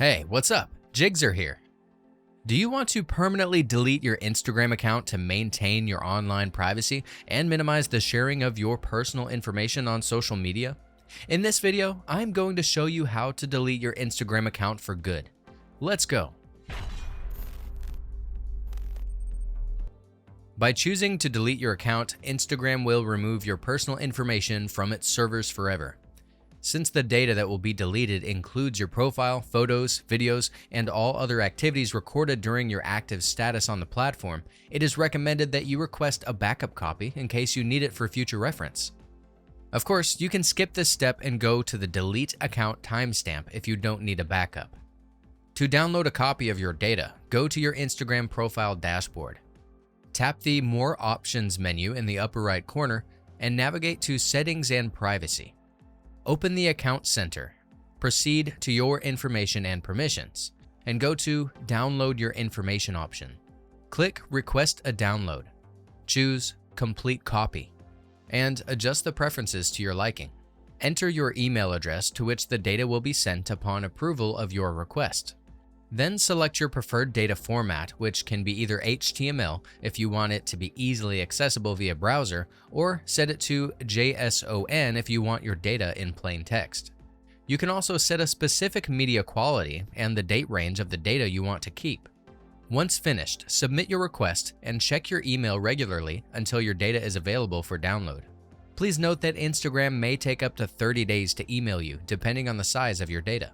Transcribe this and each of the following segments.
Hey, what's up? Jigzer here. Do you want to permanently delete your Instagram account to maintain your online privacy and minimize the sharing of your personal information on social media? In this video, I'm going to show you how to delete your Instagram account for good. Let's go. By choosing to delete your account, Instagram will remove your personal information from its servers forever. Since the data that will be deleted includes your profile, photos, videos, and all other activities recorded during your active status on the platform, it is recommended that you request a backup copy in case you need it for future reference. Of course, you can skip this step and go to the delete account timestamp if you don't need a backup. To download a copy of your data, go to your Instagram profile dashboard. Tap the More Options menu in the upper right corner and navigate to Settings and Privacy. Open the Account Center, proceed to Your Information and Permissions, and go to Download Your Information option. Click Request a Download. Choose Complete Copy, and adjust the preferences to your liking. Enter your email address to which the data will be sent upon approval of your request. Then select your preferred data format, which can be either HTML if you want it to be easily accessible via browser, or set it to JSON if you want your data in plain text. You can also set a specific media quality and the date range of the data you want to keep. Once finished, submit your request and check your email regularly until your data is available for download. Please note that Instagram may take up to 30 days to email you, depending on the size of your data.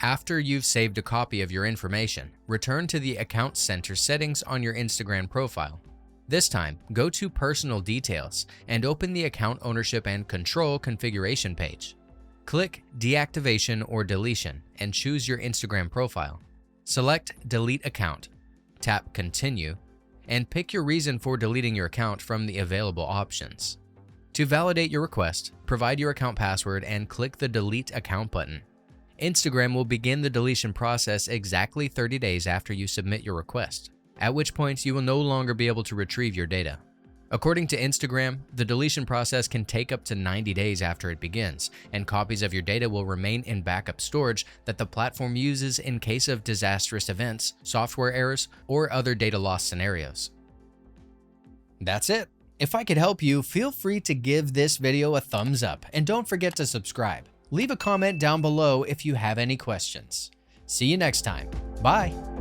After you've saved a copy of your information, return to the Account Center settings on your Instagram profile. This time, go to Personal Details and open the Account Ownership and Control configuration page. Click Deactivation or Deletion and choose your Instagram profile. Select Delete Account, tap Continue, and pick your reason for deleting your account from the available options. To validate your request, provide your account password and click the Delete Account button. Instagram will begin the deletion process exactly 30 days after you submit your request, at which point you will no longer be able to retrieve your data. According to Instagram, the deletion process can take up to 90 days after it begins, and copies of your data will remain in backup storage that the platform uses in case of disastrous events, software errors, or other data loss scenarios. That's it. If I could help you, feel free to give this video a thumbs up, and don't forget to subscribe. Leave a comment down below if you have any questions. See you next time. Bye.